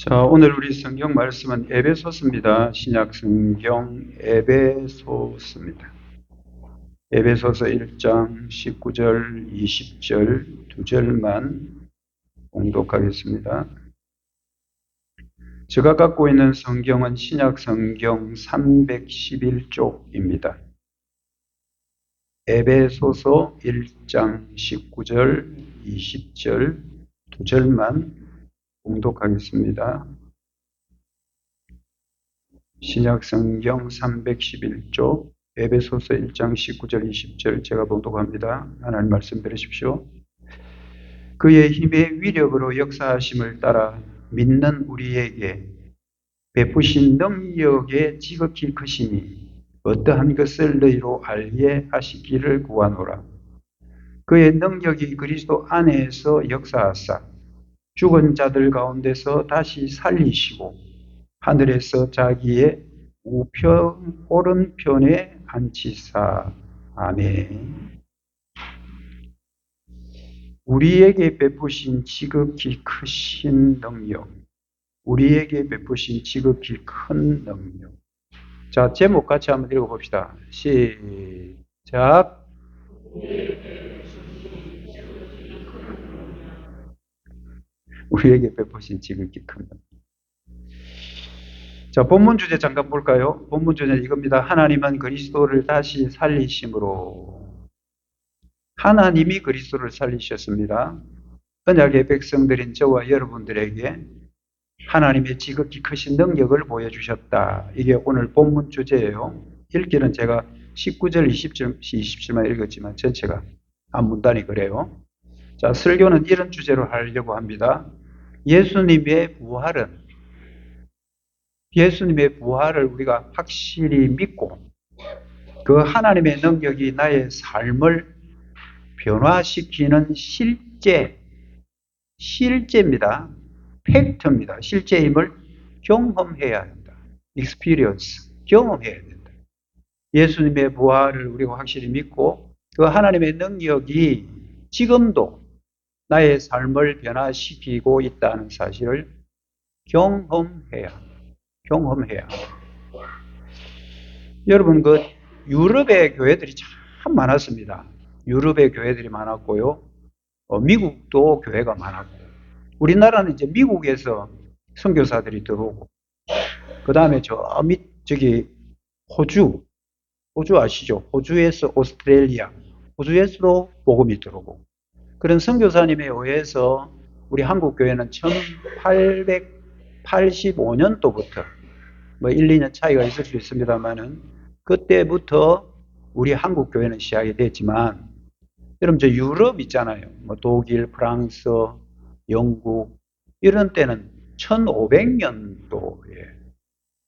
자, 오늘 우리 성경 말씀은 에베소서입니다. 신약 성경 에베소서입니다. 에베소서 1장 19절, 20절 두 절만 봉독하겠습니다. 제가 갖고 있는 성경은 신약 성경 311쪽입니다. 에베소서 1장 19절, 20절 두 절만 봉독하겠습니다. 신약 성경 311쪽 에베소서 1장 19절 20절 제가 봉독합니다. 하나님 말씀 들으십시오. 그의 힘의 위력으로 역사하심을 따라 믿는 우리에게 베푸신 능력의 지극히 크심이 어떠한 것을 너희로 알게 하시기를 구하노라. 그의 능력이 그리스도 안에서 역사하사 죽은 자들 가운데서 다시 살리시고 하늘에서 자기의 우편 오른편에 앉히사. 아멘. 우리에게 베푸신 지극히 크신 능력, 우리에게 베푸신 지극히 큰 능력. 자, 제목 같이 한번 읽어봅시다. 시작. 우리에게 베푸신 지극히 큰 능력. 자, 본문 주제 잠깐 볼까요? 본문 주제는 이겁니다. 하나님은 그리스도를 다시 살리심으로. 하나님이 그리스도를 살리셨습니다. 언약의 백성들인 저와 여러분들에게 하나님의 지극히 크신 능력을 보여주셨다. 이게 오늘 본문 주제예요. 읽기는 제가 19절, 20절만 읽었지만 전체가 한 문단이 그래요. 자, 설교는 이런 주제로 하려고 합니다. 예수님의 부활을 우리가 확실히 믿고 그 하나님의 능력이 나의 삶을 변화시키는 실제입니다. 팩트입니다. 실제임을 경험해야 한다. experience, 경험해야 된다. 예수님의 부활을 우리가 확실히 믿고 그 하나님의 능력이 지금도 나의 삶을 변화시키고 있다는 사실을 경험해야 한다. 여러분, 유럽의 교회들이 참 많았습니다. 유럽의 교회들이 많았고요. 미국도 교회가 많았고. 우리나라는 이제 미국에서 선교사들이 들어오고, 그 다음에 저기 호주 아시죠? 호주에서 오스트레일리아, 호주에서도 복음이 들어오고. 그런 선교사님에 의해서 우리 한국 교회는 1885년도부터 1, 2년 차이가 있을 수 있습니다만은 그때부터 우리 한국 교회는 시작이 됐지만, 여러분 저 유럽 있잖아요. 독일, 프랑스, 영국 이런 때는 1500년도에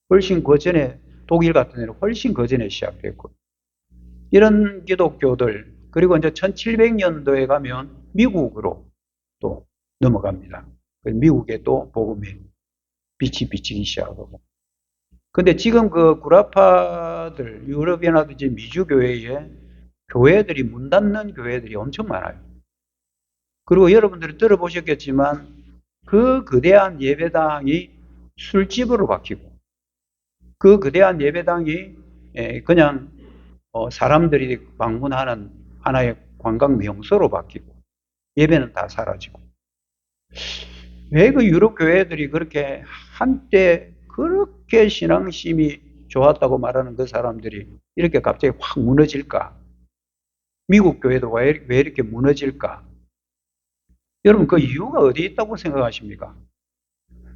훨씬 그 전에, 독일 같은 데는 훨씬 그 전에 시작됐고, 이런 기독교들, 그리고 이제 1700년도에 가면 미국으로 또 넘어갑니다. 미국에 또 복음이 빛이 비치기 시작하고. 근데 지금 그 구라파들, 유럽이나든지 미주교회에 교회들이 문 닫는 교회들이 엄청 많아요. 그리고 여러분들이 들어보셨겠지만 그 거대한 예배당이 술집으로 바뀌고, 그 거대한 예배당이 그냥 사람들이 방문하는 하나의 관광 명소로 바뀌고, 예배는 다 사라지고. 왜 그 유럽 교회들이 그렇게 한때 그렇게 신앙심이 좋았다고 말하는 그 사람들이 이렇게 갑자기 확 무너질까? 미국 교회도 왜 이렇게 무너질까? 여러분, 그 이유가 어디 있다고 생각하십니까?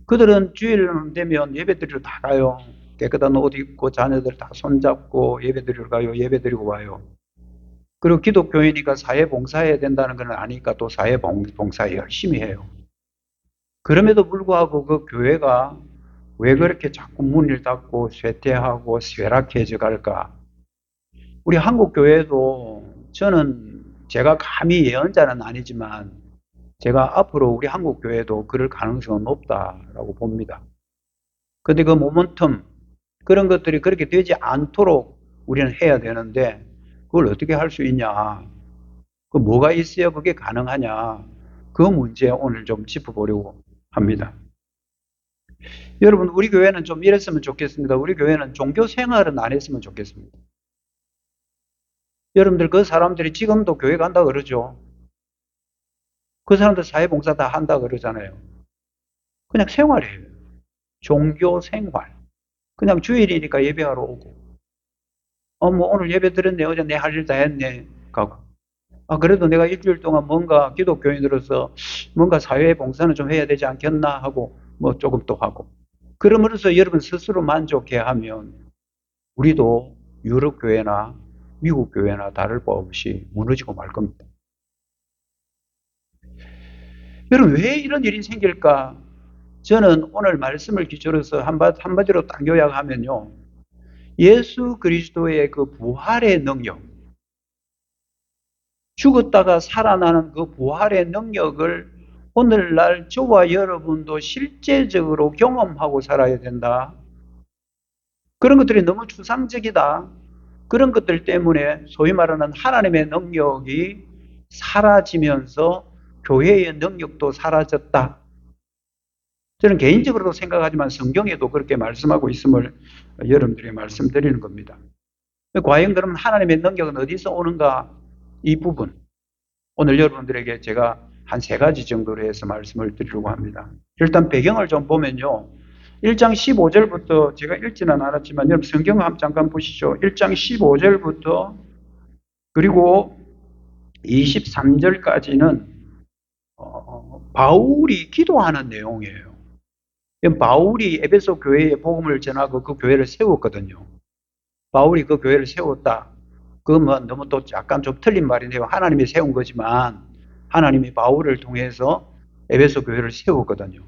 그들은 주일 되면 예배드리러 다 가요. 깨끗한 옷 입고 자녀들 다 손잡고 예배드리러 가요. 예배드리고 와요. 그리고 기독교회니까 사회 봉사해야 된다는 건 아니까 또 사회 봉사 열심히 해요. 그럼에도 불구하고 그 교회가 왜 그렇게 자꾸 문을 닫고 쇠퇴하고 쇠락해져 갈까? 우리 한국 교회도, 저는 제가 감히 예언자는 아니지만 제가 앞으로 우리 한국 교회도 그럴 가능성은 높다라고 봅니다. 근데 그 모멘텀, 그런 것들이 그렇게 되지 않도록 우리는 해야 되는데 그걸 어떻게 할 수 있냐? 그 뭐가 있어야 그게 가능하냐? 그 문제 오늘 좀 짚어보려고 합니다. 여러분, 우리 교회는 좀 이랬으면 좋겠습니다. 우리 교회는 종교 생활은 안 했으면 좋겠습니다. 여러분들 그 사람들이 지금도 교회 간다 그러죠. 그 사람들 사회봉사 다 한다 그러잖아요. 그냥 생활이에요. 종교 생활. 그냥 주일이니까 예배하러 오고. 뭐 오늘 예배 드렸네. 어제 내 할 일 다 했네. 가고. 그래도 내가 일주일 동안 뭔가 기독교인으로서 뭔가 사회봉사는 좀 해야 되지 않겠나 하고 뭐 조금 또 하고. 그러면서 여러분 스스로 만족해 하면 우리도 유럽 교회나 미국 교회나 다를 바 없이 무너지고 말 겁니다. 여러분 왜 이런 일이 생길까? 저는 오늘 말씀을 기초로 해서 한마디로 딱 요약하면요. 예수 그리스도의 그 부활의 능력, 죽었다가 살아나는 그 부활의 능력을 오늘날 저와 여러분도 실제적으로 경험하고 살아야 된다. 그런 것들이 너무 추상적이다. 그런 것들 때문에 소위 말하는 하나님의 능력이 사라지면서 교회의 능력도 사라졌다. 저는 개인적으로도 생각하지만 성경에도 그렇게 말씀하고 있음을 여러분들에게 말씀드리는 겁니다. 과연 그럼 하나님의 능력은 어디서 오는가? 이 부분. 오늘 여러분들에게 제가 한 3가지 정도로 해서 말씀을 드리려고 합니다. 일단 배경을 좀 보면요. 1장 15절부터 제가 읽지는 않았지만 여러분 성경을 한번 잠깐 보시죠. 1장 15절부터 그리고 23절까지는 바울이 기도하는 내용이에요. 바울이 에베소 교회에 복음을 전하고 그 교회를 세웠거든요. 바울이 그 교회를 세웠다. 그건 너무 또 약간 좀 틀린 말인데요. 하나님이 세운 거지만 하나님이 바울을 통해서 에베소 교회를 세웠거든요.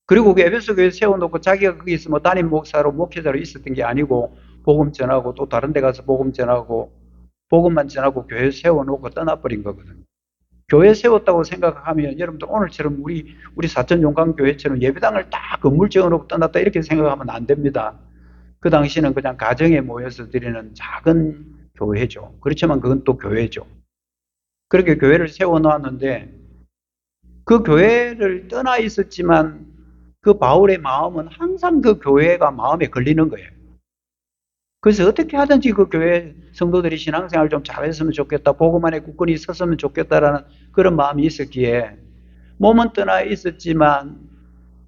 그리고 그 에베소 교회 세워놓고 자기가 거기서 뭐 담임 목사로 목회자로 있었던 게 아니고 복음 전하고 또 다른 데 가서 복음 전하고 복음만 전하고 교회 세워놓고 떠나버린 거거든요. 교회 세웠다고 생각하면 여러분들 오늘처럼 우리 사천용강교회처럼 예배당을 딱 건물 지어놓고 떠났다 이렇게 생각하면 안 됩니다. 그 당시는 그냥 가정에 모여서 드리는 작은 교회죠. 그렇지만 그건 또 교회죠. 그렇게 교회를 세워놓았는데 그 교회를 떠나 있었지만 그 바울의 마음은 항상 그 교회가 마음에 걸리는 거예요. 그래서 어떻게 하든지 그 교회 성도들이 신앙생활 좀 잘했으면 좋겠다. 복음 안에 굳건히 섰으면 좋겠다라는 그런 마음이 있었기에 몸은 떠나 있었지만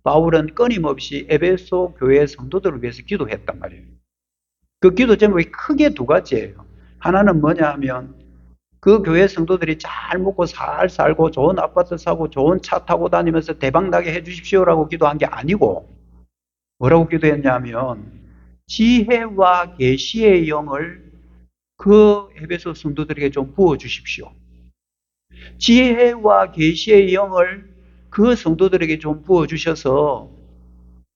바울은 끊임없이 에베소 교회 성도들을 위해서 기도했단 말이에요. 그 기도 제목이 크게 2가지예요. 하나는 뭐냐 하면 그 교회 성도들이 잘 먹고 잘 살고 좋은 아파트 사고 좋은 차 타고 다니면서 대박나게 해주십시오라고 기도한 게 아니고 뭐라고 기도했냐면 지혜와 계시의 영을 그 에베소 성도들에게 좀 부어주십시오. 지혜와 계시의 영을 그 성도들에게 좀 부어주셔서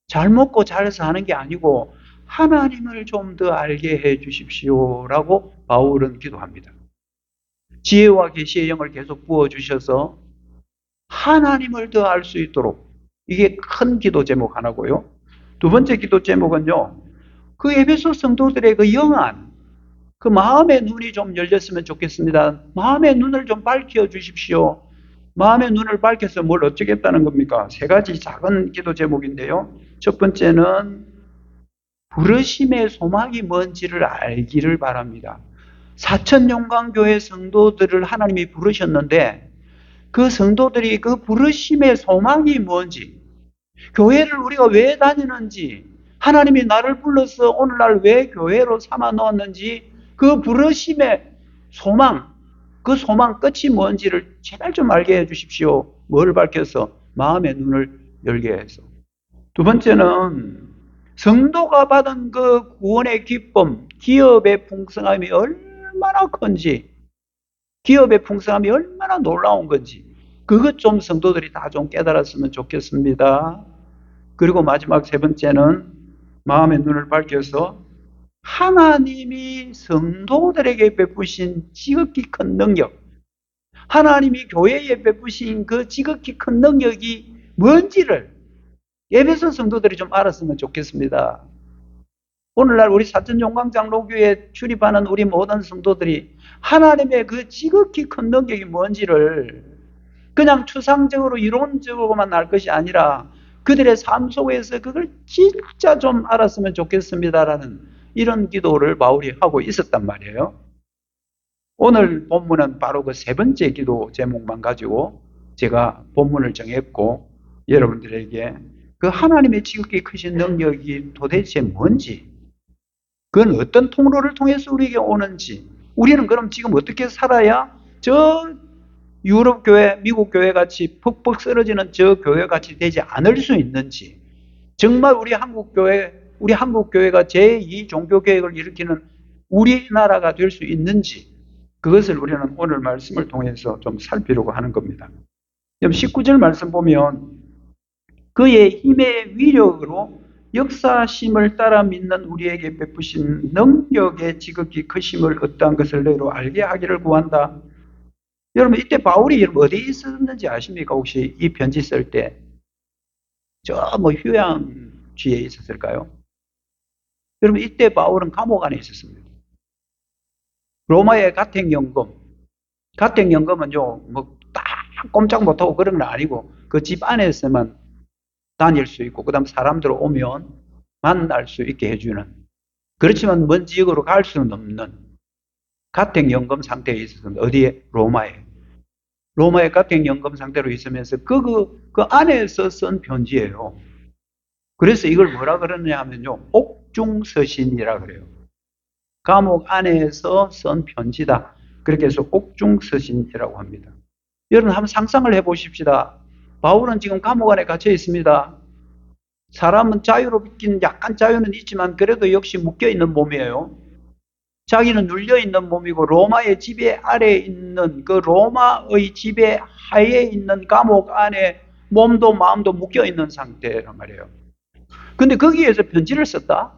잘 먹고 잘 사는 게 아니고 하나님을 좀 더 알게 해 주십시오라고 바울은 기도합니다. 지혜와 계시의 영을 계속 부어주셔서 하나님을 더 알 수 있도록 이게 큰 기도 제목 하나고요. 2번째 기도 제목은요. 그 에베소 성도들의 그 영안, 그 마음의 눈이 좀 열렸으면 좋겠습니다. 마음의 눈을 좀 밝혀 주십시오. 마음의 눈을 밝혀서 뭘 어쩌겠다는 겁니까? 3가지 작은 기도 제목인데요. 첫 번째는 부르심의 소망이 뭔지를 알기를 바랍니다. 사천용강교회 성도들을 하나님이 부르셨는데 그 성도들이 그 부르심의 소망이 뭔지, 교회를 우리가 왜 다니는지, 하나님이 나를 불러서 오늘날 왜 교회로 삼아 놓았는지 그 부르심의 소망, 그 소망 끝이 뭔지를 제발 좀 알게 해 주십시오. 뭘 밝혀서? 마음의 눈을 열게 해서. 2번째는 성도가 받은 그 구원의 기쁨, 기업의 풍성함이 얼마나 큰지, 기업의 풍성함이 얼마나 놀라운 건지 그것 좀 성도들이 다 좀 깨달았으면 좋겠습니다. 그리고 마지막 3번째는 마음의 눈을 밝혀서 하나님이 성도들에게 베푸신 지극히 큰 능력, 하나님이 교회에 베푸신 그 지극히 큰 능력이 뭔지를 에베소 성도들이 좀 알았으면 좋겠습니다. 오늘날 우리 사천용광장로교회에 출입하는 우리 모든 성도들이 하나님의 그 지극히 큰 능력이 뭔지를 그냥 추상적으로 이론적으로만 알 것이 아니라 그들의 삶 속에서 그걸 진짜 좀 알았으면 좋겠습니다라는 이런 기도를 바울이 하고 있었단 말이에요. 오늘 본문은 바로 그 세 번째 기도 제목만 가지고 제가 본문을 정했고, 여러분들에게 그 하나님의 지극히 크신 능력이 도대체 뭔지, 그건 어떤 통로를 통해서 우리에게 오는지, 우리는 그럼 지금 어떻게 살아야 저 유럽 교회, 미국 교회 같이 퍽퍽 쓰러지는 저 교회 같이 되지 않을 수 있는지, 정말 우리 한국 교회가 제2 종교 개혁을 일으키는 우리나라가 될 수 있는지, 그것을 우리는 오늘 말씀을 통해서 좀 살피려고 하는 겁니다. 19절 말씀 보면 그의 힘의 위력으로 역사심을 따라 믿는 우리에게 베푸신 능력의 지극히 크심을 어떠한 것을 너희로 알게 하기를 구한다. 여러분, 이때 바울이 어디에 있었는지 아십니까? 혹시 이 편지 쓸 때 저 휴양지에 있었을까요? 여러분, 이때 바울은 감옥 안에 있었습니다. 로마의 가택연금은요, 딱 꼼짝 못하고 그런 건 아니고 그 집 안에서만 다닐 수 있고, 그 다음 사람들 오면 만날 수 있게 해주는, 그렇지만 먼 지역으로 갈 수는 없는 가택연금 상태에 있었습니다. 어디에? 로마의 가택연금 상태로 있으면서 그 안에서 쓴 편지예요. 그래서 이걸 뭐라 그러느냐 하면요, 옥중서신이라 그래요. 감옥 안에서 쓴 편지다. 그렇게 해서 옥중서신이라고 합니다. 여러분, 한번 상상을 해보십시다. 바울은 지금 감옥 안에 갇혀 있습니다. 사람은 자유롭긴 약간 자유는 있지만 그래도 역시 묶여있는 몸이에요. 자기는 눌려있는 몸이고 로마의 지배 아래에 있는, 그 로마의 지배 하에 있는 감옥 안에 몸도 마음도 묶여있는 상태란 말이에요. 근데 거기에서 편지를 썼다?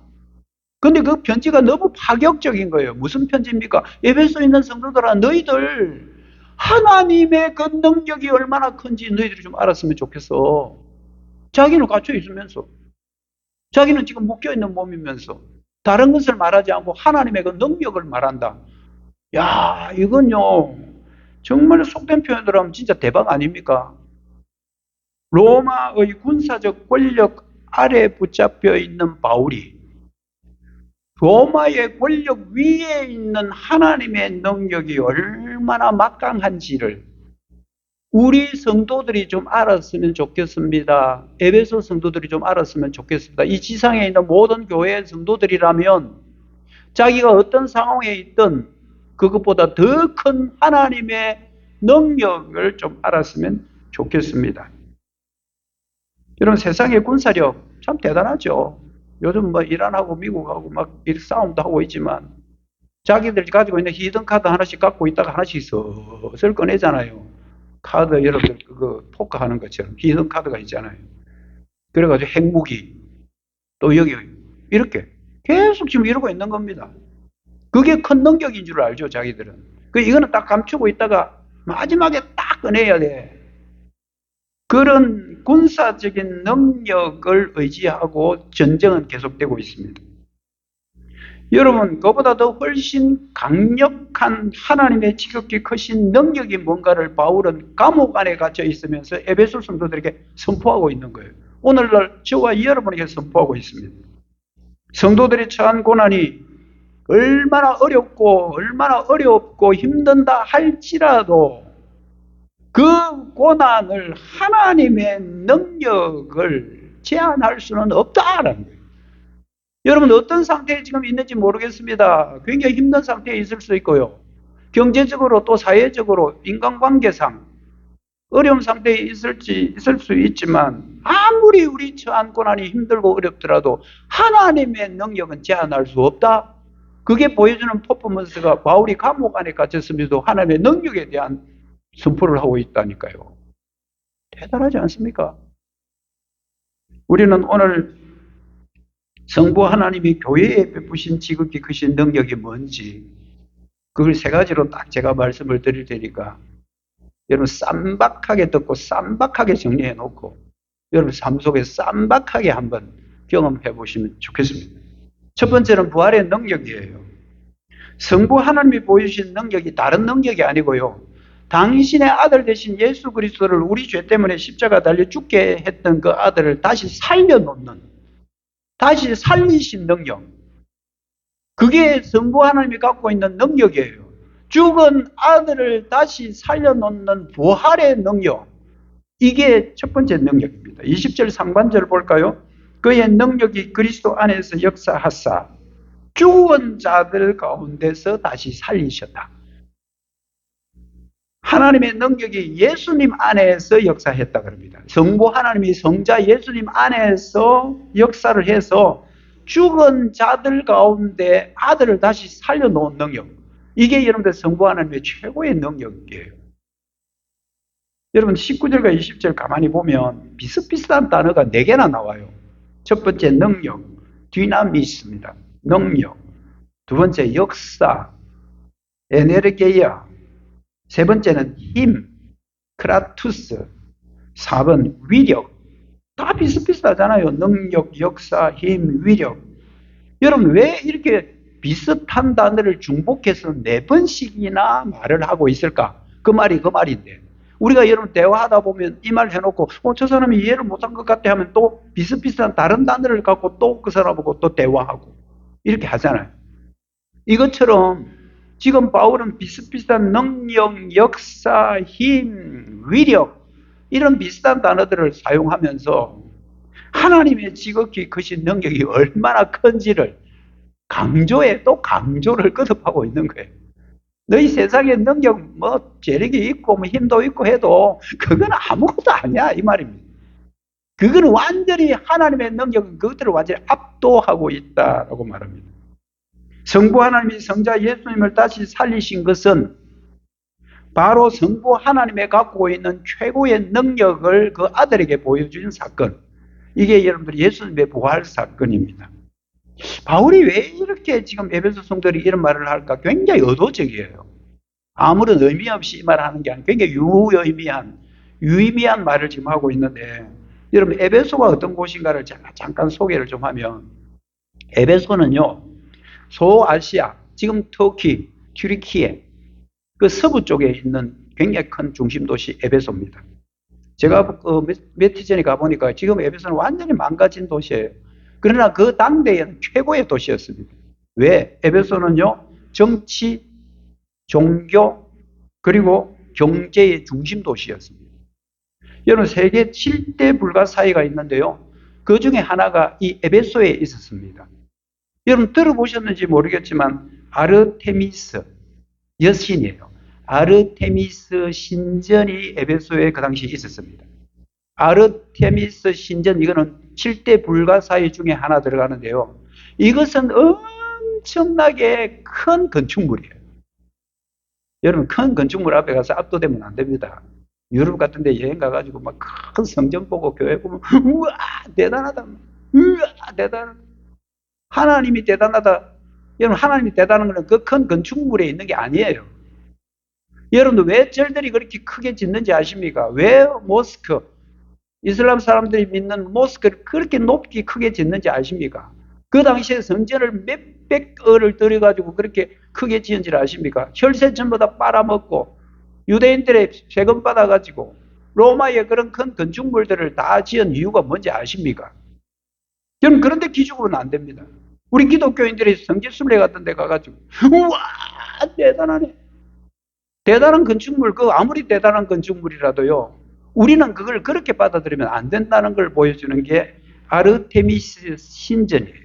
근데 그 편지가 너무 파격적인 거예요. 무슨 편지입니까? 에베소에 있는 성도들아, 너희들 하나님의 그 능력이 얼마나 큰지 너희들이 좀 알았으면 좋겠어. 자기는 갇혀 있으면서, 자기는 지금 묶여있는 몸이면서 다른 것을 말하지 않고 하나님의 그 능력을 말한다. 야, 이건요, 정말 속된 표현으로 하면 진짜 대박 아닙니까? 로마의 군사적 권력 아래 붙잡혀 있는 바울이 로마의 권력 위에 있는 하나님의 능력이 얼마나 막강한지를 우리 성도들이 좀 알았으면 좋겠습니다. 에베소 성도들이 좀 알았으면 좋겠습니다. 이 지상에 있는 모든 교회의 성도들이라면 자기가 어떤 상황에 있든 그것보다 더 큰 하나님의 능력을 좀 알았으면 좋겠습니다. 여러분, 세상의 군사력 참 대단하죠. 요즘 이란하고 미국하고 막 싸움도 하고 있지만 자기들이 가지고 있는 히든 카드 하나씩 갖고 있다가 하나씩 슬슬 꺼내잖아요. 카드, 여러분들 그거 포커 하는 것처럼 히든 카드가 있잖아요. 그래가지고 핵무기, 또 여기 이렇게 계속 지금 이러고 있는 겁니다. 그게 큰 능력인 줄 알죠, 자기들은. 이거는 딱 감추고 있다가 마지막에 딱 꺼내야 돼. 그런 군사적인 능력을 의지하고 전쟁은 계속되고 있습니다. 여러분, 그보다 더 훨씬 강력한 하나님의 지극히 크신 능력이 뭔가를 바울은 감옥 안에 갇혀 있으면서 에베소 성도들에게 선포하고 있는 거예요. 오늘날 저와 여러분에게 선포하고 있습니다. 성도들이 처한 고난이 얼마나 어렵고 힘든다 할지라도 그 고난을 하나님의 능력을 제한할 수는 없다라는 거예요. 여러분, 어떤 상태에 지금 있는지 모르겠습니다. 굉장히 힘든 상태에 있을 수 있고요. 경제적으로 또 사회적으로 인간관계상 어려운 상태에 있을 수 있지만 아무리 우리 처한 고난이 힘들고 어렵더라도 하나님의 능력은 제한할 수 없다. 그게 보여주는 퍼포먼스가 바울이 감옥 안에 갇혔음에도 하나님의 능력에 대한 선포를 하고 있다니까요. 대단하지 않습니까? 우리는 오늘 성부 하나님이 교회에 베푸신 지극히 크신 능력이 뭔지 그걸 세 가지로 딱 제가 말씀을 드릴 테니까 여러분 쌈박하게 듣고 쌈박하게 정리해 놓고 여러분 삶 속에 쌈박하게 한번 경험해 보시면 좋겠습니다. 첫 번째는 부활의 능력이에요. 성부 하나님이 보여주신 능력이 다른 능력이 아니고요. 당신의 아들 되신 예수 그리스도를 우리 죄 때문에 십자가 달려 죽게 했던 그 아들을 다시 살려놓는, 다시 살리신 능력. 그게 성부 하나님이 갖고 있는 능력이에요. 죽은 아들을 다시 살려놓는 부활의 능력. 이게 첫 번째 능력입니다. 20절 상반절 볼까요? 그의 능력이 그리스도 안에서 역사하사 죽은 자들 가운데서 다시 살리셨다. 하나님의 능력이 예수님 안에서 역사했다 그럽니다. 성부 하나님이 성자 예수님 안에서 역사를 해서 죽은 자들 가운데 아들을 다시 살려놓은 능력. 이게 여러분들 성부 하나님의 최고의 능력이에요. 여러분 19절과 20절 가만히 보면 비슷비슷한 단어가 4개나 나와요. 첫 번째 능력, 디나미스입니다. 능력. 두 번째 역사, 에네르게이아. 세 번째는 힘, 크라투스. 4번 위력. 다 비슷비슷하잖아요. 능력, 역사, 힘, 위력. 여러분 왜 이렇게 비슷한 단어를 중복해서 4번씩이나 말을 하고 있을까? 그 말이 그 말인데. 우리가 여러분 대화하다 보면 이 말 해놓고 저 사람이 이해를 못한 것 같아 하면 또 비슷비슷한 다른 단어를 갖고 또 그 사람하고 또 대화하고 이렇게 하잖아요. 이것처럼 지금 바울은 비슷비슷한 능력, 역사, 힘, 위력 이런 비슷한 단어들을 사용하면서 하나님의 지극히 크신 능력이 얼마나 큰지를 강조해 또 강조를 거듭하고 있는 거예요. 너희 세상에 능력 뭐 재력이 있고 뭐 힘도 있고 해도 그건 아무것도 아니야 이 말입니다. 그건 완전히 하나님의 능력은 그것들을 완전히 압도하고 있다라고 말합니다. 성부 하나님이 성자 예수님을 다시 살리신 것은 바로 성부 하나님의 갖고 있는 최고의 능력을 그 아들에게 보여준 사건. 이게 여러분들 예수님의 부활 사건입니다. 바울이 왜 이렇게 지금 에베소 성도들이 이런 말을 할까? 굉장히 의도적이에요. 아무런 의미 없이 이 말을 하는 게 아니고 굉장히 유의미한 말을 지금 하고 있는데, 여러분 에베소가 어떤 곳인가를 제가 잠깐 소개를 좀 하면, 에베소는요 소아시아, 지금 터키, 튀르키예 그 서부 쪽에 있는 굉장히 큰 중심 도시 에베소입니다. 제가 며칠 전에 가보니까 지금 에베소는 완전히 망가진 도시예요. 그러나 그 당대에는 최고의 도시였습니다. 왜? 에베소는요 정치, 종교, 그리고 경제의 중심 도시였습니다. 여러분 세계 7대 불가사의가 있는데요. 그 중에 하나가 이 에베소에 있었습니다. 여러분 들어보셨는지 모르겠지만 아르테미스 여신이에요. 아르테미스 신전이 에베소에 그 당시 있었습니다. 아르테미스 신전, 이거는 7대 불가사의 중에 하나 들어가는데요. 이것은 엄청나게 큰 건축물이에요. 여러분 큰 건축물 앞에 가서 압도되면 안 됩니다. 유럽 같은 데 여행 가가지고 막 큰 성전 보고 교회 보면 우와 대단하다, 우와 대단하다, 하나님이 대단하다. 여러분 하나님이 대단한 것은 그 큰 건축물에 있는 게 아니에요. 여러분들 왜 절들이 그렇게 크게 짓는지 아십니까? 왜 모스크, 이슬람 사람들이 믿는 모스크를 그렇게 높게 크게 짓는지 아십니까? 그 당시에 성전을 몇백억을 들여가지고 그렇게 크게 지은지 아십니까? 혈세 전부 다 빨아먹고 유대인들의 세금 받아가지고 로마의 그런 큰 건축물들을 다 지은 이유가 뭔지 아십니까? 여러분 그런데 기죽으면 안 됩니다. 우리 기독교인들이 성지순례 같은 데 가가지고 우와 대단하네, 대단한 건축물, 그 아무리 대단한 건축물이라도요 우리는 그걸 그렇게 받아들이면 안 된다는 걸 보여주는 게 아르테미스 신전이에요.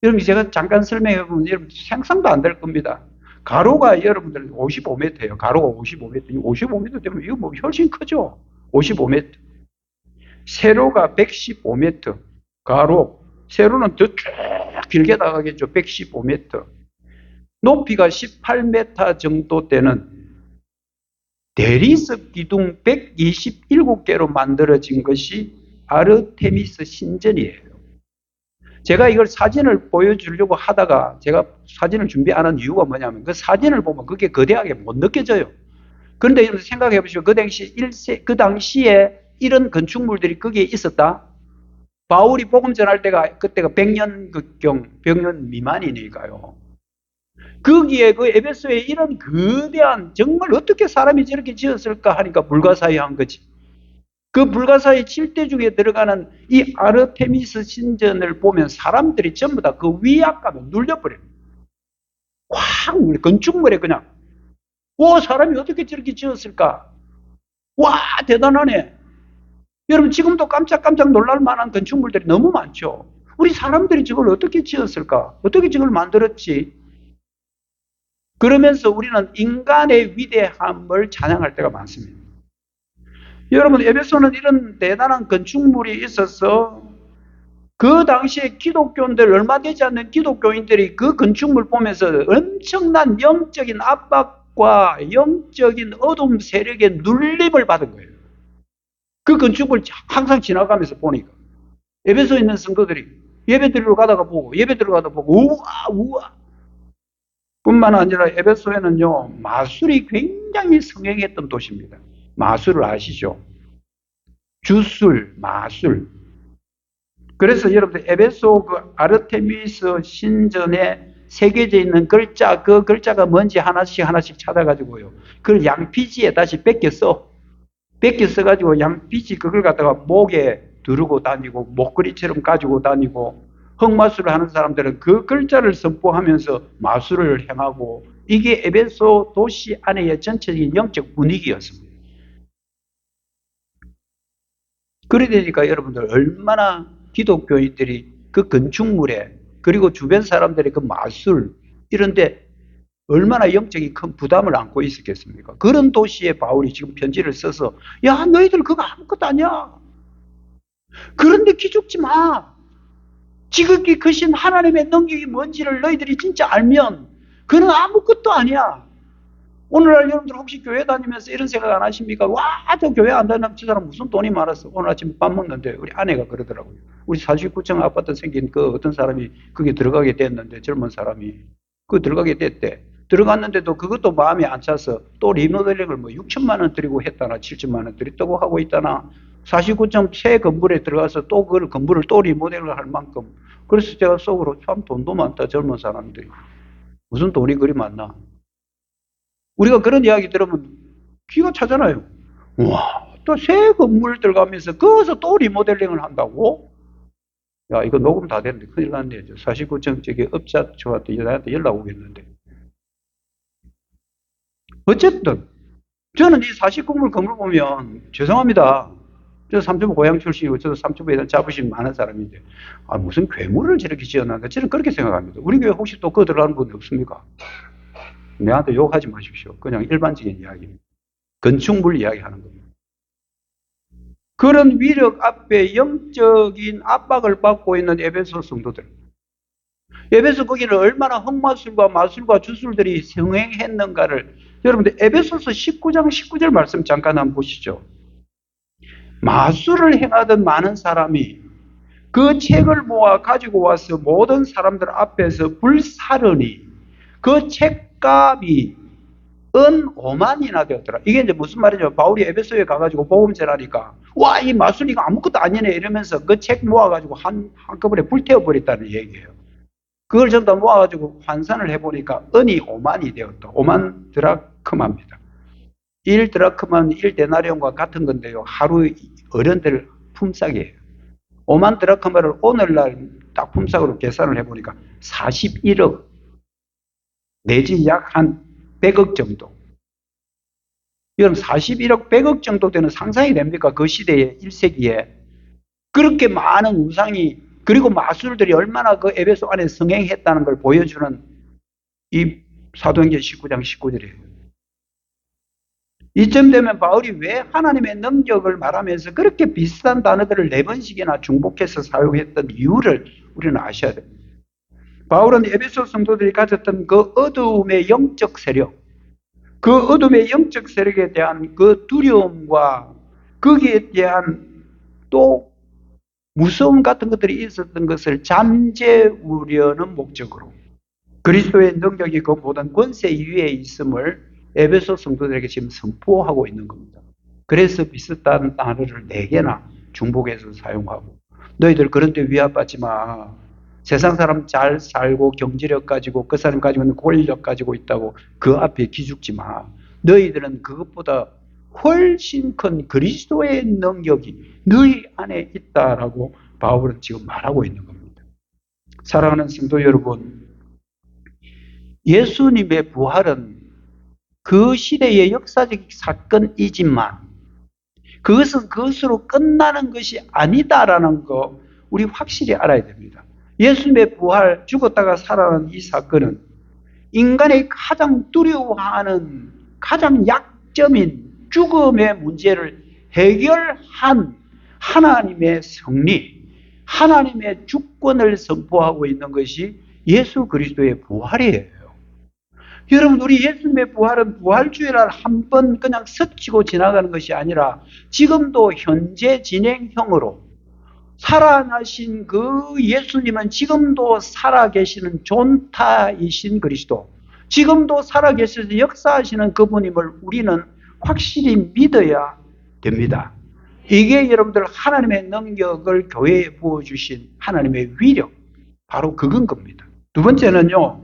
여러분 제가 잠깐 설명해 보면 여러분 상상도 안 될 겁니다. 가로가 여러분들 55m예요. 가로가 55m. 55m 되면 이거 뭐 훨씬 크죠? 55m. 세로가 115m. 가로. 세로는 더 쭉 길게 나가겠죠. 115m. 높이가 18m 정도 되는 대리석 기둥 127개로 만들어진 것이 아르테미스 신전이에요. 제가 이걸 사진을 보여주려고 하다가 제가 사진을 준비 안 한 이유가 뭐냐면 그 사진을 보면 그게 거대하게 못 느껴져요. 그런데 여러분 생각해 보시면 그 당시에 이런 건축물들이 거기에 있었다? 바울이 복음 전할 때가 그때가 100년 미만이니까요. 거기에 그 에베소에 이런 거대한 정말 어떻게 사람이 저렇게 지었을까 하니까 불가사의한 거지. 그 불가사의 7대 중에 들어가는 이 아르테미스 신전을 보면 사람들이 전부 다 그 위압감에 눌려버려요. 확 건축물에 그냥 사람이 어떻게 저렇게 지었을까? 와 대단하네. 여러분 지금도 깜짝깜짝 놀랄 만한 건축물들이 너무 많죠. 우리 사람들이 저걸 어떻게 지었을까? 어떻게 저걸 만들었지? 그러면서 우리는 인간의 위대함을 찬양할 때가 많습니다. 여러분 에베소는 이런 대단한 건축물이 있어서 그 당시에 기독교인들, 얼마 되지 않는 기독교인들이 그 건축물 보면서 엄청난 영적인 압박과 영적인 어둠 세력의 눌림을 받은 거예요. 그 건축물 항상 지나가면서 보니까 에베소에 있는 성도들이 예배 드리러 가다가 보고 우와 우와 뿐만 아니라 에베소에는요 마술이 굉장히 성행했던 도시입니다. 마술을 아시죠? 주술, 마술. 그래서 여러분들 에베소 그 아르테미스 신전에 새겨져 있는 글자, 그 글자가 뭔지 하나씩 찾아가지고요. 그걸 양피지에 다시 뺏겨 써가지고 양피지 그걸 갖다가 목에 두르고 다니고 목걸이처럼 가지고 다니고 흑마술을 하는 사람들은 그 글자를 선포하면서 마술을 행하고 이게 에베소 도시 안의 전체적인 영적 분위기였습니다. 그러니까 여러분들 얼마나 기독교인들이 그 건축물에 그리고 주변 사람들의 그 마술 이런데 얼마나 영적인 큰 부담을 안고 있었겠습니까? 그런 도시에 바울이 지금 편지를 써서 야 너희들 그거 아무것도 아니야. 그런데 기죽지 마. 지극히 크신 하나님의 능력이 뭔지를 너희들이 진짜 알면 그는 아무것도 아니야. 오늘날 여러분들 혹시 교회 다니면서 이런 생각 안 하십니까? 와, 저 교회 안 다니면 저 사람 무슨 돈이 많았어. 오늘 아침 밥 먹는데 우리 아내가 그러더라고요. 우리 49층 아파트 생긴 그 어떤 사람이 거기 들어가게 됐는데 젊은 사람이 그 들어가게 됐대. 들어갔는데도 그것도 마음에 안 차서 또 리모델링을 뭐 6천만 원 들이고 했다나 7천만 원 들였다고 하고 있다나 49층 새 건물에 들어가서 또 그걸 건물을 또 리모델을 할 만큼 그래서 제가 속으로 참 돈도 많다 젊은 사람들이 무슨 돈이 그리 많나. 우리가 그런 이야기 들으면 귀가 차잖아요. 와, 또 새 건물 들어가면서 거기서 또 리모델링을 한다고? 야, 이거 녹음 다 됐는데 큰일 났네. 49층 저기 업자한테 연락 오겠는데. 어쨌든 저는 이 49물 건물 보면 죄송합니다. 저 삼촌 고향 출신이고 저도 삼촌에 대한 자부심이 많은 사람인데 무슨 괴물을 저렇게 지어놨나 저는 그렇게 생각합니다. 우리 교회 혹시 또 그거 들어가는 분 없습니까? 내한테 욕하지 마십시오. 그냥 일반적인 이야기입니다. 건축물 이야기하는 겁니다. 그런 위력 앞에 영적인 압박을 받고 있는 에베소 성도들. 에베소 거기는 얼마나 흑마술과 마술과 주술들이 성행했는가를 여러분들 에베소서 19장 19절 말씀 잠깐 한번 보시죠. 마술을 행하던 많은 사람이 그 책을 모아 가지고 와서 모든 사람들 앞에서 불사르니 그 책값이 은 5만이나 되었더라. 이게 이제 무슨 말이죠? 바울이 에베소에 가가지고 복음 전하니까 와, 이 마술 이거 아무것도 아니네 이러면서 그 책 모아가지고 한꺼번에 불태워버렸다는 얘기예요. 그걸 전부 다 모아가지고 환산을 해보니까 은이 5만이 되었다. 5만 드라크마입니다. 1 드라크마는 1 데나리온과 같은 건데요. 하루 어른들 품삯이에요. 5만 드라크마를 오늘날 딱 품삯으로 계산을 해보니까 41억 내지 약 한 100억 정도. 이건 41억 100억 정도 되는 상상이 됩니까? 그 시대에 1세기에. 그렇게 많은 우상이 그리고 마술들이 얼마나 그 에베소 안에 성행했다는 걸 보여주는 이 사도행전 19장 19절이에요. 이쯤 되면 바울이 왜 하나님의 능력을 말하면서 그렇게 비슷한 단어들을 4번씩이나 중복해서 사용했던 이유를 우리는 아셔야 됩니다. 바울은 에베소 성도들이 가졌던 그 어두움의 영적 세력, 그 어둠의 영적 세력에 대한 그 두려움과 거기에 대한 또 무서움 같은 것들이 있었던 것을 잠재우려는 목적으로 그리스도의 능력이 그 모든 권세 위에 있음을 에베소 성도들에게 지금 선포하고 있는 겁니다. 그래서 비슷한 단어를 4개나 중복해서 사용하고 너희들 그런데 위압받지 마. 세상 사람 잘 살고 경제력 가지고 그 사람 가지고 있는 권력 가지고 있다고 그 앞에 기죽지 마. 너희들은 그것보다 훨씬 큰 그리스도의 능력이 너희 안에 있다라고 바울은 지금 말하고 있는 겁니다. 사랑하는 성도 여러분, 예수님의 부활은 그 시대의 역사적 사건이지만 그것은 그것으로 끝나는 것이 아니다라는 거 우리 확실히 알아야 됩니다. 예수님의 부활, 죽었다가 살아난 이 사건은 인간의 가장 두려워하는 가장 약점인 죽음의 문제를 해결한 하나님의 승리, 하나님의 주권을 선포하고 있는 것이 예수 그리스도의 부활이에요. 여러분, 우리 예수님의 부활은 부활주의를 한번 그냥 스치고 지나가는 것이 아니라 지금도 현재 진행형으로 살아나신 그 예수님은 지금도 살아계시는 존타이신 그리스도, 지금도 살아계셔서 역사하시는 그분임을 우리는 확실히 믿어야 됩니다. 이게 여러분들 하나님의 능력을 교회에 부어주신 하나님의 위력, 바로 그건 겁니다. 두 번째는요,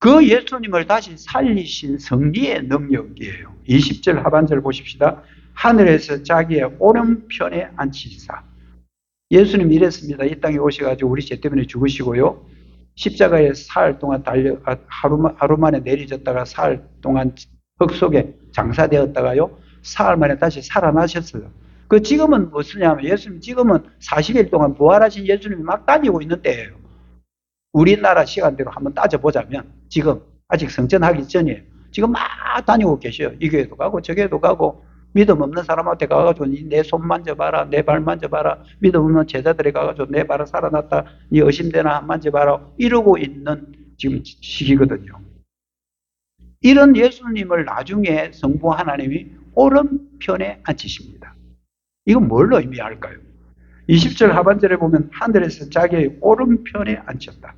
그 예수님을 다시 살리신 승리의 능력이에요. 20절 하반절 보십시다. 하늘에서 자기의 오른편에 앉히사. 예수님 이랬습니다. 이 땅에 오셔가지고 우리 죄 때문에 죽으시고요. 십자가에 사흘 동안 하루 만에 내리졌다가 사흘 동안 흙 속에 장사되었다가요. 사흘 만에 다시 살아나셨어요. 그 지금은 무엇이냐면 예수님 지금은 40일 동안 부활하신 예수님이 막 다니고 있는 때예요. 우리나라 시간대로 한번 따져보자면 지금 아직 성전하기 전이에요. 지금 막 다니고 계셔요. 이 교회도 가고 저 교회도 가고 믿음 없는 사람한테 가가지고 내 손 만져봐라, 내 발 만져봐라, 믿음 없는 제자들이 가가지고 내 발을 살아났다, 네 의심되나 만져봐라 이러고 있는 지금 시기거든요. 이런 예수님을 나중에 성부 하나님이 오른편에 앉히십니다. 이건 뭘 의미할까요? 20절 하반절에 보면 하늘에서 자기의 오른편에 앉혔다.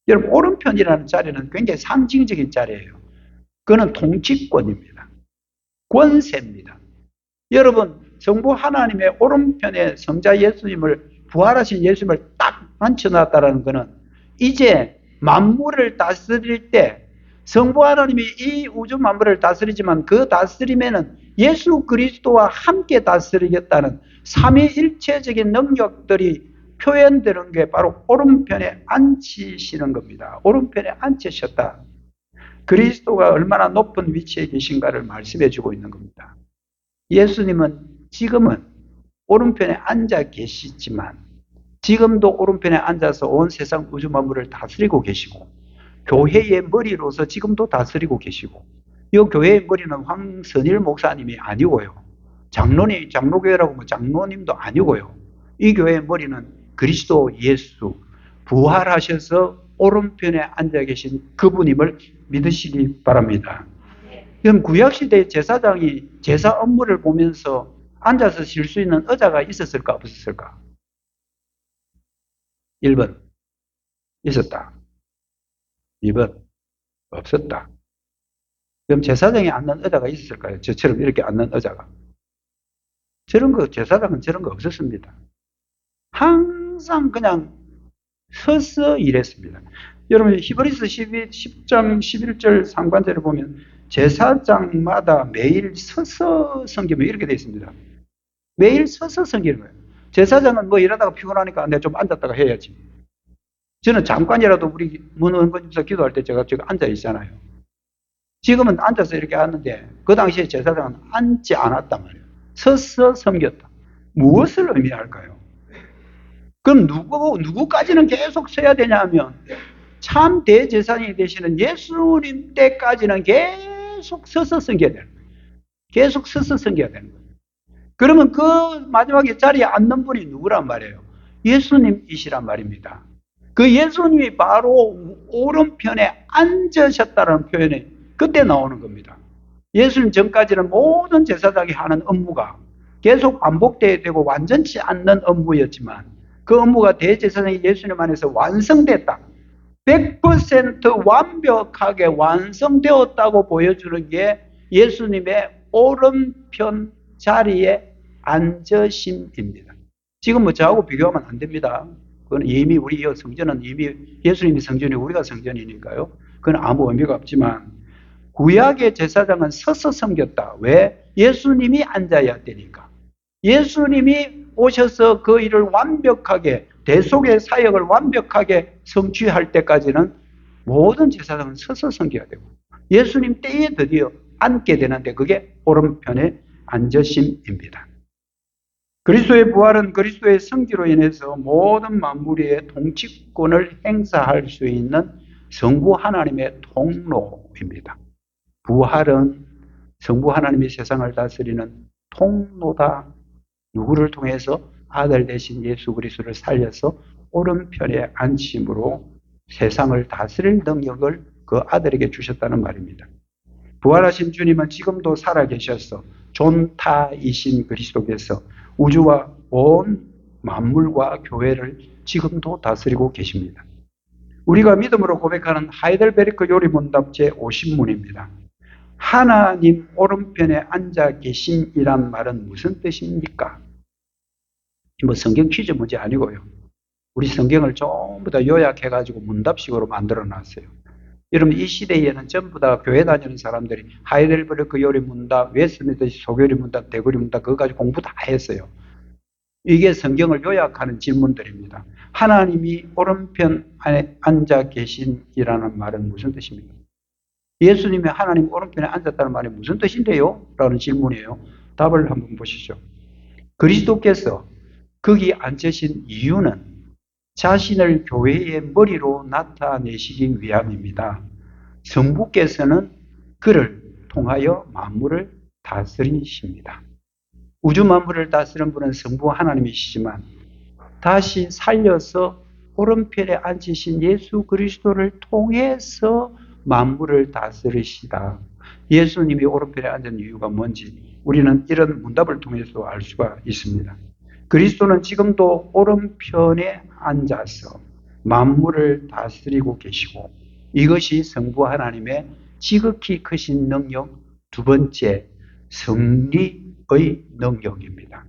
여러분, 오른편이라는 자리는 굉장히 상징적인 자리예요. 그거는 통치권입니다. 권세입니다. 여러분, 성부 하나님의 오른편에 성자 예수님을, 부활하신 예수님을 딱 앉혀놨다는 것은 이제 만물을 다스릴 때 성부 하나님이 이 우주 만물을 다스리지만 그 다스림에는 예수 그리스도와 함께 다스리겠다는 삼위일체적인 능력들이 표현되는 게 바로 오른편에 앉히시는 겁니다. 오른편에 앉으셨다. 그리스도가 얼마나 높은 위치에 계신가를 말씀해 주고 있는 겁니다. 예수님은 지금은 오른편에 앉아 계시지만 지금도 오른편에 앉아서 온 세상 우주 만물을 다스리고 계시고 교회의 머리로서 지금도 다스리고 계시고 이 교회의 머리는 황선일 목사님이 아니고요. 장로교회라고 장로님도 아니고요. 이 교회의 머리는 그리스도 예수, 부활하셔서 오른편에 앉아 계신 그분임을 믿으시기 바랍니다. 그럼 구약시대의 제사장이 제사 업무를 보면서 앉아서 쉴 수 있는 의자가 있었을까 없었을까? 1번 있었다. 2번 없었다. 그럼 제사장이 앉는 의자가 있었을까요? 저처럼 이렇게 앉는 의자가. 저런 거, 제사장은 저런 거 없었습니다. 항상 그냥 서서 일했습니다. 여러분, 히브리서 10장 11절 상반절을 보면 제사장마다 매일 서서 섬기면 이렇게 되어 있습니다. 매일 서서 섬기는 거예요. 제사장은 뭐 일하다가 피곤하니까 내가 좀 앉았다가 해야지. 저는 잠깐이라도 우리 문원건집에서 기도할 때 제가 앉아 있잖아요. 지금은 앉아서 이렇게 하는데 그 당시에 제사장은 앉지 않았단 말이에요. 서서 섬겼다. 무엇을 의미할까요? 그럼 누구까지는 계속 서야 되냐 하면 참 대제사장이 되시는 예수님 때까지는 계속 서서 섬겨야 되는 거예요. 계속 서서 섬겨야 되는 거예요. 그러면 그 마지막에 자리에 앉는 분이 누구란 말이에요? 예수님이시란 말입니다. 그 예수님이 바로 오른편에 앉으셨다는 표현이 그때 나오는 겁니다. 예수님 전까지는 모든 제사장이 하는 업무가 계속 반복돼야 되고 완전치 않는 업무였지만 그 업무가 대제사장이 예수님 안에서 완성됐다. 100% 완벽하게 완성되었다고 보여주는 게 예수님의 오른편 자리에 앉으심입니다. 지금 뭐 저하고 비교하면 안 됩니다. 그건 이미 우리 성전은 이미 예수님이 성전이고 우리가 성전이니까요. 그건 아무 의미가 없지만 구약의 제사장은 서서 섬겼다. 왜? 예수님이 앉아야 되니까. 예수님이 오셔서 그 일을 완벽하게 대속의 사역을 완벽하게 성취할 때까지는 모든 제사장은 서서 섬겨야 되고 예수님 때에 드디어 앉게 되는데 그게 오른편의 앉으심입니다. 그리스도의 부활은 그리스도의 성기로 인해서 모든 만물의 통치권을 행사할 수 있는 성부 하나님의 통로입니다. 부활은 성부 하나님이 세상을 다스리는 통로다. 누구를 통해서? 아들 대신 예수 그리스도를 살려서 오른편에 앉힘으로 세상을 다스릴 능력을 그 아들에게 주셨다는 말입니다. 부활하신 주님은 지금도 살아계셔서 존타이신 그리스도께서 우주와 온 만물과 교회를 지금도 다스리고 계십니다. 우리가 믿음으로 고백하는 하이델베르크 요리문답 제50문입니다. 하나님 오른편에 앉아 계심이란 말은 무슨 뜻입니까? 뭐 성경 퀴즈 문제 아니고요. 우리 성경을 전부 다 요약해가지고 문답식으로 만들어 놨어요. 여러분 이 시대에는 전부 다 교회 다니는 사람들이 하이델베르크 요리문답, 웨스트민스터 소교리문답, 대거리문답 그거 가지고 공부 다 했어요. 이게 성경을 요약하는 질문들입니다. 하나님이 오른편 안에 앉아 계신이라는 말은 무슨 뜻입니까? 예수님이 하나님 오른편에 앉았다는 말이 무슨 뜻인데요? 라는 질문이에요. 답을 한번 보시죠. 그리스도께서 거기 앉으신 이유는 자신을 교회의 머리로 나타내시기 위함입니다. 성부께서는 그를 통하여 만물을 다스리십니다. 우주 만물을 다스리는 분은 성부 하나님이시지만 다시 살려서 오른편에 앉으신 예수 그리스도를 통해서 만물을 다스리시다. 예수님이 오른편에 앉은 이유가 뭔지 우리는 이런 문답을 통해서 알 수가 있습니다. 그리스도는 지금도 오른편에 앉아서 만물을 다스리고 계시고 이것이 성부 하나님의 지극히 크신 능력 두 번째 성리의 능력입니다.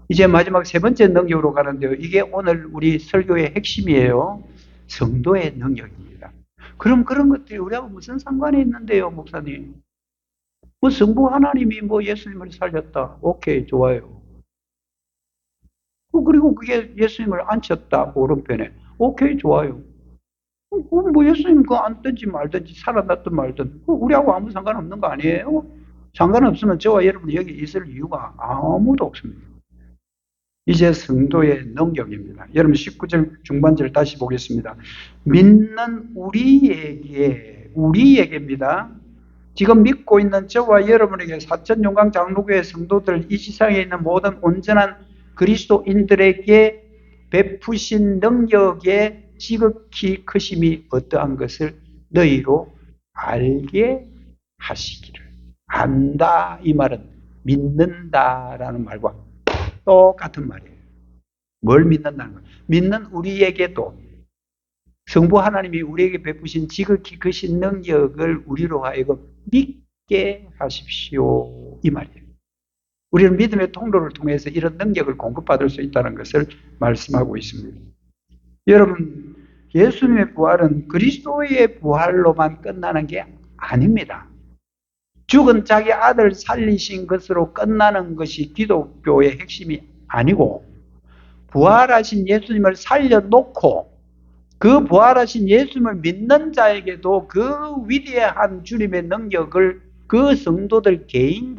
이제 마지막 세 번째 능력으로 가는데요. 이게 오늘 우리 설교의 핵심이에요. 성도의 능력입니다. 그럼 그런 것들이 우리하고 무슨 상관이 있는데요, 목사님? 뭐 성부 하나님이 뭐 예수님을 살렸다. 오케이, 좋아요. 그리고 그게 예수님을 앉혔다, 오른편에. 오케이, 좋아요. 뭐 예수님 그거 앉든지 말든지 살아났든 말든 우리하고 아무 상관없는 거 아니에요? 상관없으면 저와 여러분이 여기 있을 이유가 아무도 없습니다. 이제 성도의 능력입니다. 여러분 19절 중반절 다시 보겠습니다. 믿는 우리에게입니다. 지금 믿고 있는 저와 여러분에게 사천용강 장로교회 성도들 이 지상에 있는 모든 온전한 그리스도인들에게 베푸신 능력의 지극히 크심이 어떠한 것을 너희로 알게 하시기를. 안다 이 말은 믿는다라는 말과 똑같은 말이에요. 뭘 믿는다는 거예요? 믿는 우리에게도 성부 하나님이 우리에게 베푸신 지극히 크신 능력을 우리로 하여금 믿게 하십시오 이 말이에요. 우리는 믿음의 통로를 통해서 이런 능력을 공급받을 수 있다는 것을 말씀하고 있습니다. 여러분 예수님의 부활은 그리스도의 부활로만 끝나는 게 아닙니다. 죽은 자기 아들 살리신 것으로 끝나는 것이 기독교의 핵심이 아니고 부활하신 예수님을 살려놓고 그 부활하신 예수님을 믿는 자에게도 그 위대한 주님의 능력을 그 성도들 개인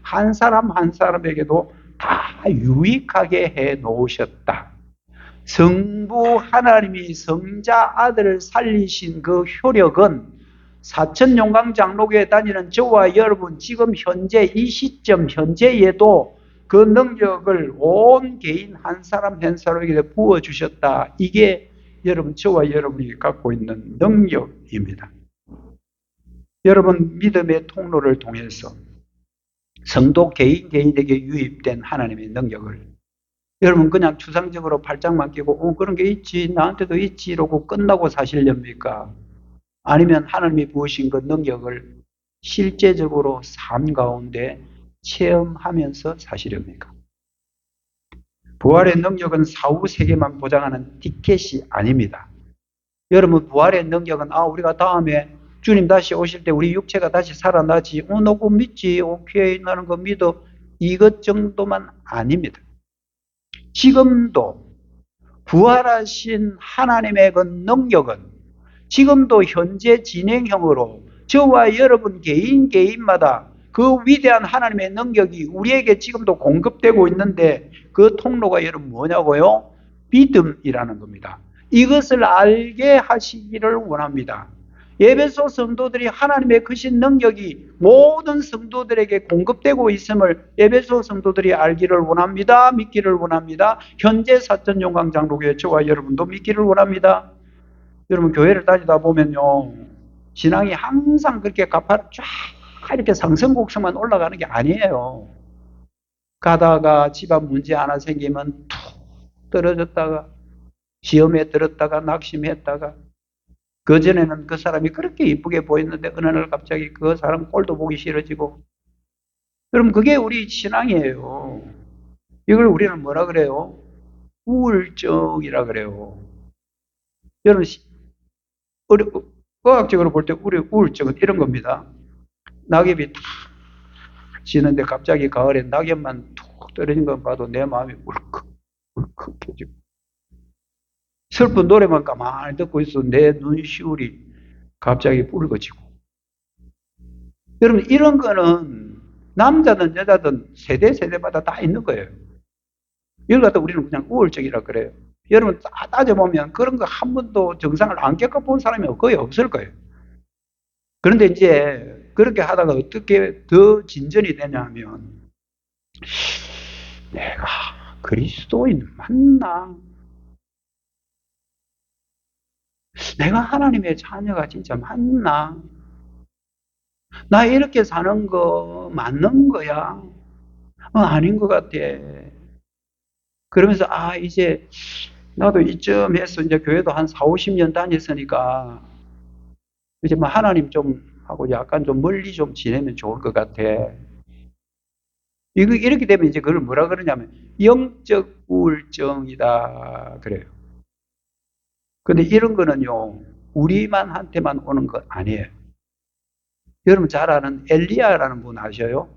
한 사람 한 사람에게도 다 유익하게 해 놓으셨다. 성부 하나님이 성자 아들을 살리신 그 효력은 사천용강 장로교에 다니는 저와 여러분 지금 현재 이 시점 현재에도 그 능력을 온 개인 한 사람 한 사람에게 부어주셨다. 이게 여러분 저와 여러분이 갖고 있는 능력입니다. 여러분 믿음의 통로를 통해서 성도 개인에게 유입된 하나님의 능력을 여러분 그냥 추상적으로 발작만 끼고 그런 게 있지 나한테도 있지 이러고 끝나고 사시렵니까? 아니면 하나님이 부으신 그 능력을 실제적으로 삶 가운데 체험하면서 사시렵니까? 부활의 능력은 사후 세계만 보장하는 티켓이 아닙니다. 여러분, 부활의 능력은 우리가 다음에 주님 다시 오실 때 우리 육체가 다시 살아나지. 너 그거 믿지? 오케이, 나는 그거 믿어. 이것 정도만 아닙니다. 지금도 부활하신 하나님의 그 능력은 지금도 현재 진행형으로 저와 여러분 개인마다 그 위대한 하나님의 능력이 우리에게 지금도 공급되고 있는데 그 통로가 여러분 뭐냐고요? 믿음이라는 겁니다. 이것을 알게 하시기를 원합니다. 에베소 성도들이 하나님의 크신 능력이 모든 성도들에게 공급되고 있음을 에베소 성도들이 알기를 원합니다. 믿기를 원합니다. 현재 사천용광장로교회 저와 여러분도 믿기를 원합니다. 여러분, 교회를 다니다 보면요, 신앙이 항상 그렇게 가파르 쫙 이렇게 상승곡성만 올라가는 게 아니에요. 가다가 집안 문제 하나 생기면 툭 떨어졌다가 시험에 들었다가 낙심했다가 그전에는 그 사람이 그렇게 이쁘게 보였는데 어느 날 갑자기 그 사람 꼴도 보기 싫어지고. 여러분, 그게 우리 신앙이에요. 이걸 우리는 뭐라 그래요? 우울증이라 그래요. 여러분, 과학적으로 볼 때 우울증은 이런 겁니다. 낙엽이 탁 지는데 갑자기 가을에 낙엽만 툭 떨어진 것 봐도 내 마음이 울컥해지고, 슬픈 노래만 가만히 듣고 있어 내 눈시울이 갑자기 붉어지고. 여러분, 이런 거는 남자든 여자든 세대마다 다 있는 거예요. 이걸 갖다 우리는 그냥 우울증이라 그래요. 여러분, 따져보면 그런 거 한 번도 정상을 안 겪어본 사람이 거의 없을 거예요. 그런데 이제 그렇게 하다가 어떻게 더 진전이 되냐면, 내가 그리스도인 맞나? 내가 하나님의 자녀가 진짜 맞나? 나 이렇게 사는 거 맞는 거야? 아닌 것 같아. 그러면서 이제 나도 이쯤에서 이제 교회도 한 4, 50년 다녔으니까 이제 뭐 하나님 좀 하고 약간 좀 멀리 좀 지내면 좋을 것 같아. 이렇게 되면 이제 그걸 뭐라 그러냐면 영적 우울증이다 그래요. 근데 이런 거는요, 우리만 한테만 오는 거 아니에요. 여러분 잘 아는 엘리야라는 분 아셔요?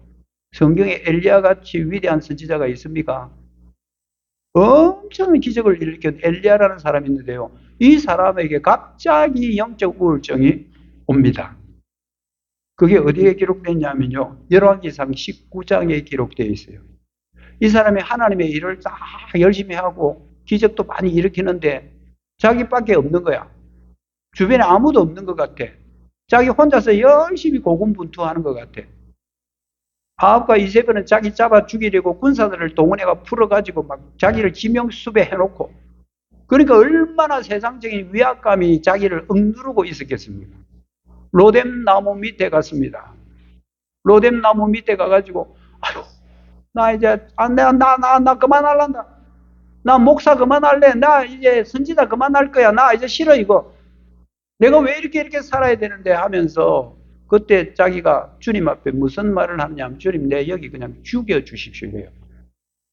성경에 엘리야 같이 위대한 선지자가 있습니까? 엄청난 기적을 일으킨 엘리야라는 사람이 있는데요. 이 사람에게 갑자기 영적 우울증이 옵니다. 그게 어디에 기록되어 있냐면요, 열왕기상 19장에 기록되어 있어요. 이 사람이 하나님의 일을 딱 열심히 하고 기적도 많이 일으키는데 자기밖에 없는 거야. 주변에 아무도 없는 것 같아. 자기 혼자서 열심히 고군분투하는 것 같아. 아합과 이세벨은 자기 잡아 죽이려고 군사들을 동원해가 풀어가지고 막 자기를 지명수배 해놓고, 그러니까 얼마나 세상적인 위압감이 자기를 억누르고 있었겠습니까? 로뎀 나무 밑에 갔습니다. 로뎀 나무 밑에 가가지고, 아유, 나 이제 나 그만할란다. 나 목사 그만할래. 나 이제 선지자 그만할 거야. 나 이제 싫어 이거. 내가 왜 이렇게 살아야 되는데 하면서 그때 자기가 주님 앞에 무슨 말을 하느냐면, 주님, 내 여기 그냥 죽여주십시오. 이래요.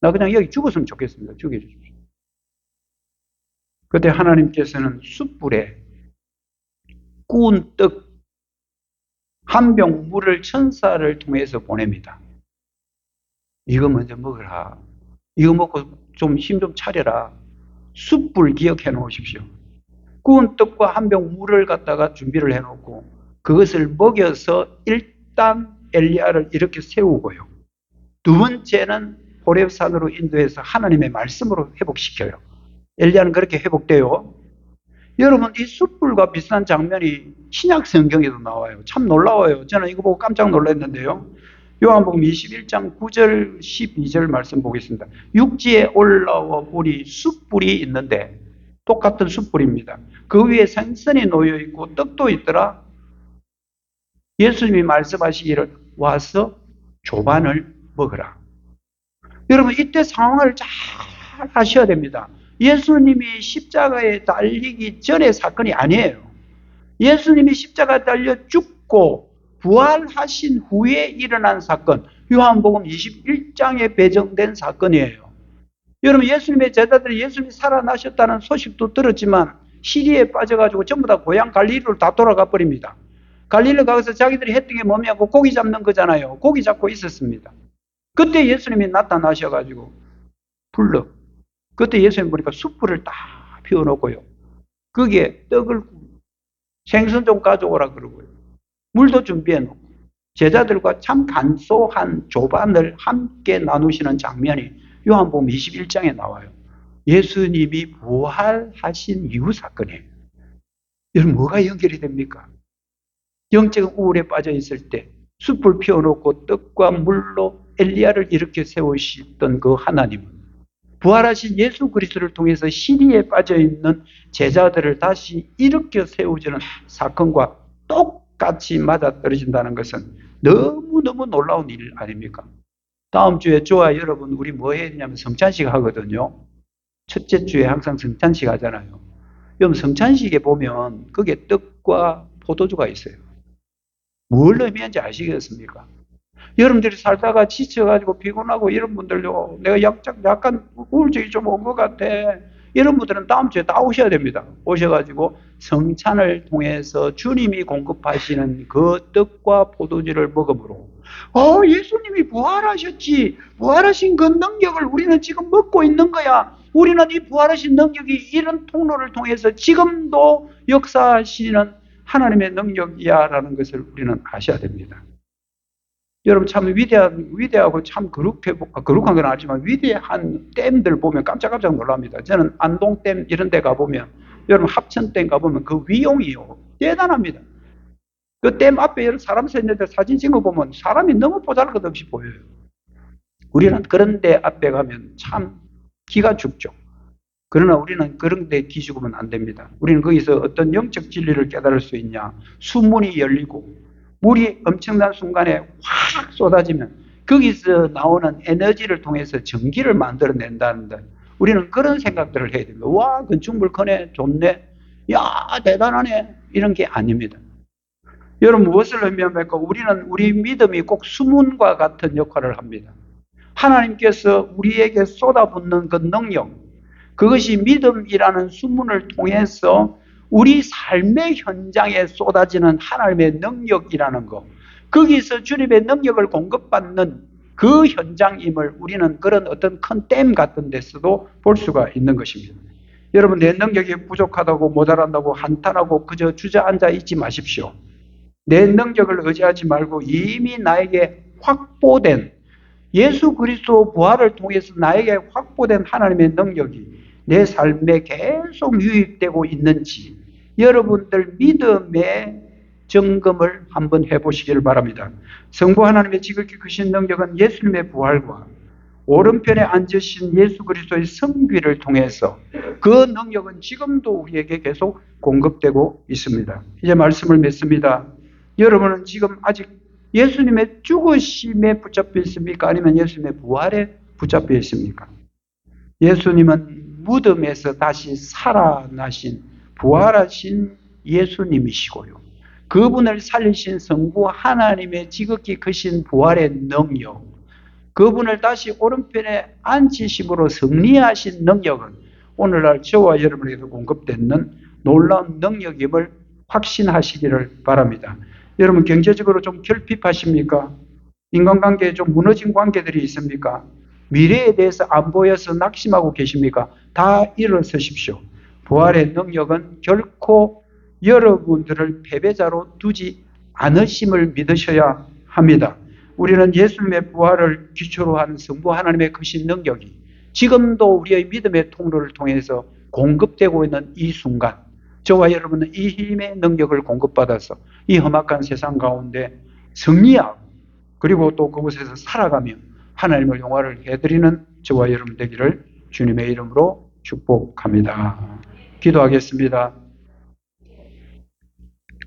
나 그냥 여기 죽었으면 좋겠습니다. 죽여주십시오. 그때 하나님께서는 숯불에 구운 떡 한 병 물을 천사를 통해서 보냅니다. 이거 먼저 먹으라. 이거 먹고 좀 힘 좀 차려라. 숯불 기억해 놓으십시오. 구운 떡과 한 병 물을 갖다가 준비를 해 놓고 그것을 먹여서 일단 엘리야를 이렇게 세우고요. 두 번째는 호렙산으로 인도해서 하나님의 말씀으로 회복시켜요. 엘리야는 그렇게 회복돼요. 여러분, 이 숯불과 비슷한 장면이 신약 성경에도 나와요. 참 놀라워요. 저는 이거 보고 깜짝 놀랐는데요. 요한복음 21장 9절 12절 말씀 보겠습니다. 육지에 올라와 보니 숯불이 있는데, 똑같은 숯불입니다. 그 위에 생선이 놓여 있고 떡도 있더라. 예수님이 말씀하시기를 와서 조반을 먹으라. 여러분, 이때 상황을 잘 아셔야 됩니다. 예수님이 십자가에 달리기 전의 사건이 아니에요. 예수님이 십자가에 달려 죽고 부활하신 후에 일어난 사건, 요한복음 21장에 배정된 사건이에요. 여러분, 예수님의 제자들이 예수님이 살아나셨다는 소식도 들었지만 시리에 빠져가지고 전부 다 고향 갈릴리로 다 돌아가 버립니다. 갈릴리 가서 자기들이 했던 게 뭐냐고 고기 잡는 거잖아요. 고기 잡고 있었습니다. 그때 예수님이 나타나셔가지고 불러. 그때 예수님 보니까 숯불을 딱 피워놓고요. 거기에 떡을 생선 좀 가져오라 그러고요. 물도 준비해놓고 제자들과 참 간소한 조반을 함께 나누시는 장면이 요한복음 21장에 나와요. 예수님이 부활하신 이후 사건이에요. 여러분, 뭐가 연결이 됩니까? 영적 우울에 빠져 있을 때 숯불 피워놓고 떡과 물로 엘리야를 일으켜 세우시던 그 하나님은 부활하신 예수 그리스도를 통해서 시리에 빠져 있는 제자들을 다시 일으켜 세우자는 사건과 똑같이 맞아떨어진다는 것은 너무너무 놀라운 일 아닙니까? 다음 주에 저와 여러분 우리 뭐 해야 되냐면 성찬식 하거든요. 첫째 주에 항상 성찬식 하잖아요. 여러분, 성찬식에 보면 거기에 떡과 포도주가 있어요. 뭘 의미하는지 아시겠습니까? 여러분들이 살다가 지쳐가지고 피곤하고 이런 분들요, 내가 약간 우울증이 좀 온 것 같아. 이런 분들은 다음 주에 다 오셔야 됩니다. 오셔가지고 성찬을 통해서 주님이 공급하시는 그 떡과 포도주를 먹음으로, 예수님이 부활하셨지. 부활하신 그 능력을 우리는 지금 먹고 있는 거야. 우리는 이 부활하신 능력이 이런 통로를 통해서 지금도 역사하시는 하나님의 능력이야라는 것을 우리는 아셔야 됩니다. 여러분, 참 위대하고 참 거룩한 건 아니지만 위대한 댐들 보면 깜짝깜짝 놀랍니다. 저는 안동댐 이런 데 가보면, 여러분 합천댐 가보면 그 위용이요, 대단합니다. 그 댐 앞에 여러 사람 서 있는데 사진 찍어보면 사람이 너무 보잘것없이 보여요. 우리는 그런 데 앞에 가면 참 기가 죽죠. 그러나 우리는 그런 데 기 죽으면 안 됩니다. 우리는 거기서 어떤 영적 진리를 깨달을 수 있냐? 수문이 열리고 물이 엄청난 순간에 확 쏟아지면 거기서 나오는 에너지를 통해서 전기를 만들어낸다는 데, 우리는 그런 생각들을 해야 됩니다. 와, 건축물 크네, 좋네, 야, 대단하네, 이런 게 아닙니다. 여러분, 무엇을 의미합니까? 우리 믿음이 꼭 수문과 같은 역할을 합니다. 하나님께서 우리에게 쏟아붓는 그 능력, 그것이 믿음이라는 수문을 통해서 우리 삶의 현장에 쏟아지는 하나님의 능력이라는 것, 거기서 주님의 능력을 공급받는 그 현장임을 우리는 그런 어떤 큰 댐 같은 데서도 볼 수가 있는 것입니다. 여러분, 내 능력이 부족하다고 모자란다고 한탄하고 그저 주저앉아 있지 마십시오. 내 능력을 의지하지 말고 이미 나에게 확보된 예수 그리스도 부활을 통해서 나에게 확보된 하나님의 능력이 내 삶에 계속 유입되고 있는지 여러분들 믿음의 점검을 한번 해보시기를 바랍니다. 성부 하나님의 지극히 크신 능력은 예수님의 부활과 오른편에 앉으신 예수 그리스도의 성귀를 통해서 그 능력은 지금도 우리에게 계속 공급되고 있습니다. 이제 말씀을 맺습니다. 여러분은 지금 아직 예수님의 죽으심에 붙잡혀 있습니까? 아니면 예수님의 부활에 붙잡혀 있습니까? 예수님은 무덤에서 다시 살아나신 부활하신 예수님이시고요. 그분을 살리신 성부 하나님의 지극히 크신 부활의 능력, 그분을 다시 오른편에 앉히심으로 승리하신 능력은 오늘날 저와 여러분에게도 공급되는 놀라운 능력임을 확신하시기를 바랍니다. 여러분, 경제적으로 좀 결핍하십니까? 인간관계에 좀 무너진 관계들이 있습니까? 미래에 대해서 안 보여서 낙심하고 계십니까? 다 일어서십시오. 부활의 능력은 결코 여러분들을 패배자로 두지 않으심을 믿으셔야 합니다. 우리는 예수님의 부활을 기초로 한 성부 하나님의 크신 능력이 지금도 우리의 믿음의 통로를 통해서 공급되고 있는 이 순간, 저와 여러분은 이 힘의 능력을 공급받아서 이 험악한 세상 가운데 승리하고, 그리고 또 그곳에서 살아가며 하나님을 영화를 해드리는 저와 여러분 되기를 주님의 이름으로 축복합니다. 기도하겠습니다.